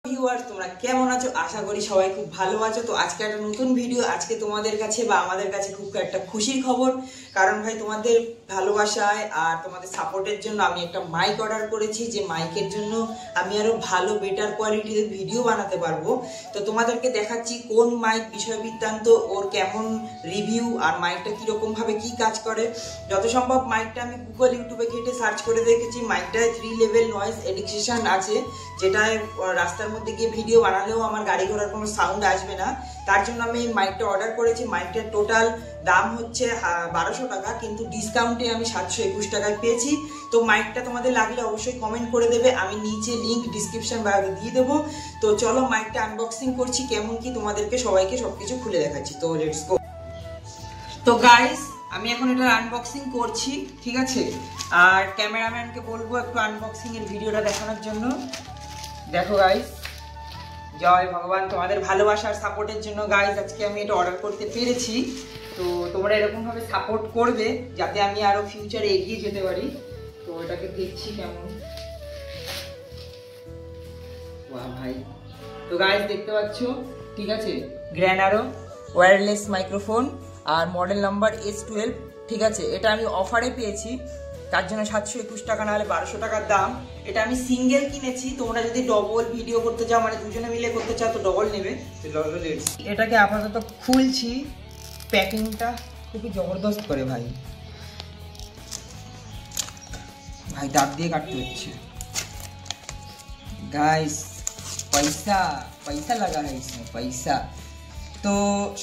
Viewers তোমরা কেমন আছো? আশা করি সবাই খুব ভালো আছো। তো আজকে একটা নতুন ভিডিও, আজকে তোমাদের কাছে বা আমাদের কাছে খুব একটা খুশির খবর। কারণ ভাই তোমাদের ভালোবাসায় আর তোমাদের সাপোর্টের জন্য আমি একটা মাইক অর্ডার করেছি, যে মাইকের জন্য আমি আরো ভালো বেটার কোয়ালিটির ভিডিও বানাতে পারবো। তো তোমাদেরকে দেখাচ্ছি কোন মাইক, বিষয় বৃত্তান্ত, ওর কেমন রিভিউ আর মাইকটা কিরকম ভাবে কি কাজ করে। যত সম্ভব মাইকটা আমি গুগল ইউটিউবে ঘেটে সার্চ করে দেখেছি, মাইকটায় 3 লেভেল নয়েজ এডিকশন আছে, যেটায় রাস্তার মধ্যে গিয়ে ভিডিও বানালেও আমার গাড়ি ঘোড়ার কোনো সাউন্ড আসবে না। তার জন্য আমি এই মাইকটা অর্ডার করেছি। মাইকটার টোটাল দাম হচ্ছে 1200 টাকা, কিন্তু ডিসকাউন্টে আমি 721 টাকায় পেয়েছি। তো মাইকটা তোমাদের লাগলে অবশ্যই কমেন্ট করে দেবে, আমি নিচে লিঙ্ক ডিসক্রিপশন বায়োতে দিয়ে দেবো। তো চলো মাইকটা আনবক্সিং করছি, কেমন কি তোমাদেরকে সবাইকে সবকিছু খুলে দেখাচ্ছি। তো লেটস গো। তো গাইস আমি এখন এটা আনবক্সিং করছি, ঠিক আছে? আর ক্যামেরাম্যানকে বলবো একটু আনবক্সিং এর ভিডিওটা দেখানোর জন্য। দেখো গাইস, জয় ভগবান, তোমাদের ভালোবাসার সাপোর্টের জন্য গাইস আজকে আমি এটা অর্ডার করতে পেরেছি। তো তোমরা এরকম ভাবে সাপোর্ট করবে যাতে আমি আরো ফিউচারে এগিয়ে যেতে পারি। তো এটাকে দেখছি কেমন। বাহ ভাই, তো গাইস দেখতে পাচ্ছ, ঠিক আছে? গ্র্যানারো ওয়্যারলেস মাইক্রোফোন আর মডেল নাম্বার S12, ঠিক আছে? এটা আমি অফারে পেয়েছি, তার জন্য 721 টাকা, নাহলে 1200 টাকার দাম। এটা আমি সিঙ্গেল কিনেছি, তোমরা যদি ডবল ভিডিও করতে চাও, মানে দুজনে মিলে করতে চাও, তো ডবল নেবে। এটাকে আপাতত খুলছি। প্যাকিংটা খুবই জবরদস্ত করে ভাই, ভাই দাঁত দিয়ে কাটতে হচ্ছে গাইস। পয়সা পয়সা লাগা है इसमें, পয়সা। তো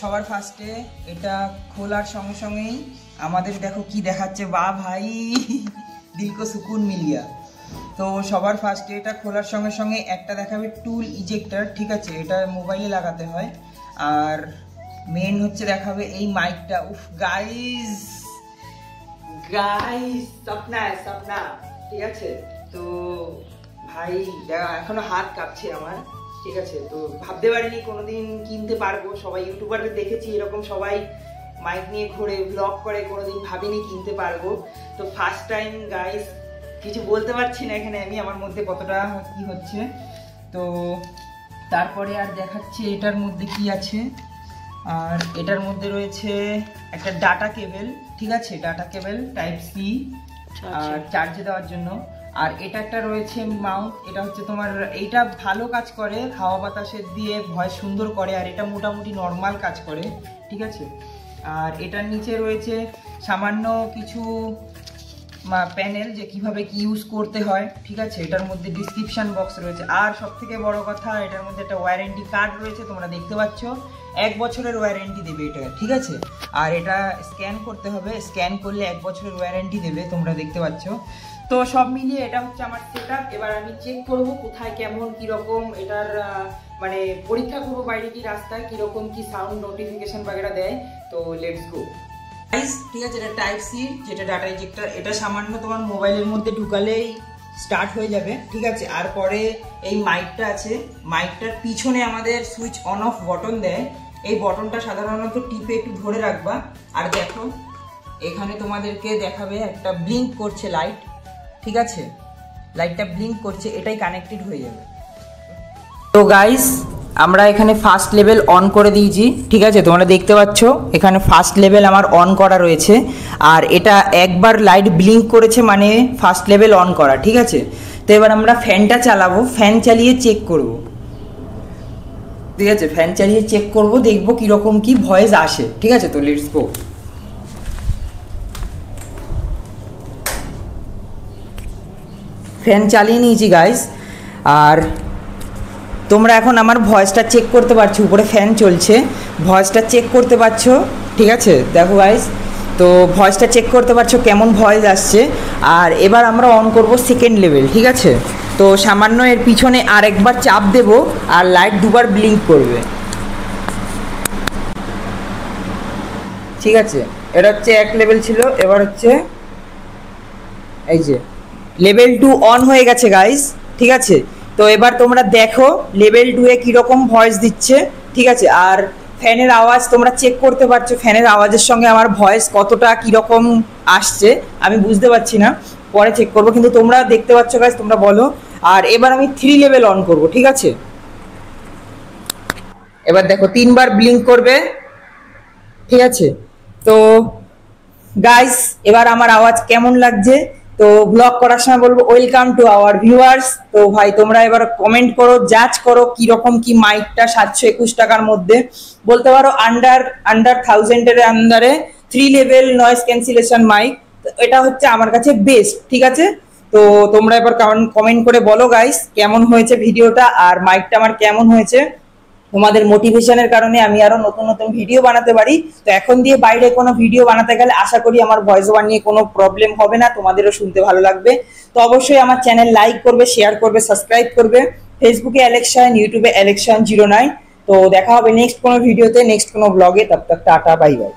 সবার ফার্স্টে এটা খোলার সঙ্গে সঙ্গেই আমাদের দেখো কি দেখাচ্ছে, বাহ ভাই দিল কো সুকুন মিল গিয়া। তো সবার ফার্স্টে এটা খোলার সঙ্গে সঙ্গে একটা দেখাবে টুল ইজেক্টর, ঠিক আছে? এটা মোবাইলে লাগাতে হয়। আর মেন হচ্ছে দেখাবে এই মাইকটা। উফ গাইস, গাইস সপনা সপনা, ঠিক আছে? তো ভাই এখনো হাত কাঁপছে আমার, ঠিক আছে? তো ভাবতে পারিনি কোনোদিন কিনতে পারবো। সবাই ইউটিউবারদের দেখেছি এরকম সবাই মাইক নিয়ে ঘুরে ব্লগ করে, কোনোদিন ভাবিনি কিনতে পারবো। তো ফার্স্ট টাইম গাইস, কিছু বলতে পারছি না এখানে আমি, আমার মধ্যে কতটা কি হচ্ছে। তো তারপরে আর দেখাচ্ছি এটার মধ্যে কি আছে। আর এটার মধ্যে রয়েছে একটা ডাটা কেবল, ঠিক আছে? ডাটা কেবল টাইপ সি, আর চার্জে দেওয়ার জন্য। আর এটা একটা রয়েছে মাউন্ট, এটা হচ্ছে তোমার, এইটা ভালো কাজ করে, হাওয়া বাতাসের দিয়ে ভয়েস সুন্দর করে। আর এটা মোটামুটি নর্মাল কাজ করে, ঠিক আছে? আর এটার নিচে রয়েছে সামান্য কিছু প্যানেল, যে কিভাবে কি ইউজ করতে হয়, ঠিক আছে? এটার মধ্যে ডিসক্রিপশন বক্স রয়েছে। আর সব থেকে বড় কথা, এটার মধ্যে একটা ওয়ারেন্টি কার্ড রয়েছে, তোমরা দেখতে পাচ্ছ 1 বছরের ওয়ারেন্টি দেবে এটা, ঠিক আছে? আর এটা স্ক্যান করতে হবে, স্ক্যান করলে 1 বছরের ওয়ারেন্টি দেবে, তোমরা দেখতে পাচ্ছ। তো সব মিলিয়ে এটা হচ্ছে আমার সেটআপ। এবার আমি চেক করব কোথায় কেমন কিরকম এটার মানে পরীক্ষা করবো বাইরে কি রাস্তায় কিরকম কি সাউন্ড নোটিফিকেশন বাগেরা দেয়। তো লেটস গো গাইস, ঠিক আছে? এটা টাইপ সি, যেটা ডাটা ইজেক্টর, এটা সামান্য তোমার মোবাইলের মধ্যে ঢুকালেই স্টার্ট হয়ে যাবে, ঠিক আছে? আর পরে এই মাইকটা আছে, মাইকটার পিছনে আমাদের সুইচ অন অফ বটন দেয়। এই বটনটা সাধারণত টিপে একটু ধরে রাখবা। আর দেখো এখানে তোমাদেরকে দেখাবে একটা ব্লিঙ্ক করছে লাইট, ঠিক আছে? লাইটটা ব্লিঙ্ক করছে, এটাই কানেক্টেড হয়ে যাবে। তো গাইস আমরা এখানে ফার্স্ট লেভেল অন করে দিয়েছি, ঠিক আছে? তোমরা দেখতে পাচ্ছ এখানে ফার্স্ট লেভেল আমার অন করা রয়েছে। আর এটা একবার লাইট ব্লিঙ্ক করেছে মানে ফার্স্ট লেভেল অন করা, ঠিক আছে? তো এবার আমরা ফ্যানটা চালাবো, ফ্যান চালিয়ে চেক করব, ঠিক আছে? ফ্যান চালিয়ে চেক করব, দেখবো কীরকম কি ভয়েস আসে, ঠিক আছে? তো লেটস গো। ফ্যান চালিয়ে নিয়েছি গাইস। আর তোমরা এখন আমার ভয়েসটা চেক করতে পারছো, উপরে ফ্যান চলছে, ভয়েসটা চেক করতে পারছো, ঠিক আছে? দেখো গাইস, তো ভয়েসটা চেক করতে পারছো কেমন ভয়েস আসছে। আর এবার আমরা অন করব সেকেন্ড লেভেল, ঠিক আছে? তো সামান্য এর পিছনে আর একবার চাপ দেব, আর লাইট দুবার ব্লিঙ্ক করবে, ঠিক আছে? এটা হচ্ছে 1 লেভেল ছিল, এবার হচ্ছে এই যে লেভেল 2 অন হয়ে গেছে গাইস, ঠিক আছে? তো এবার তোমরা দেখো লেভেল 2 এ কীরকম ভয়েস দিচ্ছে, ঠিক আছে? আর ফ্যানের আওয়াজ তোমরা চেক করতে পারছো, ফ্যানের আওয়াজের সঙ্গে আমার ভয়েস কতটা কীরকম আসছে আমি বুঝতে পারছি না, পরে চেক করবো। কিন্তু তোমরা দেখতে পাচ্ছ গাইস, তোমরা বলো। আর এবার আমি 3 লেভেল অন করব, ঠিক আছে? এবার দেখো 3বার ব্লিঙ্ক করবে, ঠিক আছে। তো গাইস এবার আমার আওয়াজ কেমন লাগছে তো ব্লগ করার সময় বলবো ওয়েলকাম টু আওয়ার ভিউয়ার্স। তো ভাই তোমরা এবার কমেন্ট করো, জাজ করো কি রকম কি মাইকটা 721 টাকার মধ্যে, বলতে পারো আন্ডার 1000 এর আন্ডারে 3 লেভেল নয়েজ ক্যান্সেলেশন মাইক। এটা হচ্ছে আমার কাছে বেস্ট, ঠিক আছে। তো তোমরা এবার কমেন্ট করে বলো গাইস কেমন হয়েছে ভিডিওটা আর মাইকটা আমার কেমন হয়েছে। তোমাদের মোটিভেশনের কারণে আমি আরো নতুন নতুন ভিডিও বানাতে পারি। তো এখন দিয়ে বাইরে কোনো ভিডিও বানাতে গেলে আশা করি আমার ভয়েস ওভার নিয়ে কোনো প্রবলেম হবে না, তোমাদেরও শুনতে ভালো লাগবে। তো অবশ্যই আমার চ্যানেল লাইক করবে, শেয়ার করবে, সাবস্ক্রাইব করবে। ফেসবুকে অ্যালেকশন, ইউটিউবে অ্যালেকশন 09। তো দেখা হবে নেক্সট কোনো ভিডিওতে, নেক্সট কোনো ব্লগে। তব তক টাটা, বাই বাই।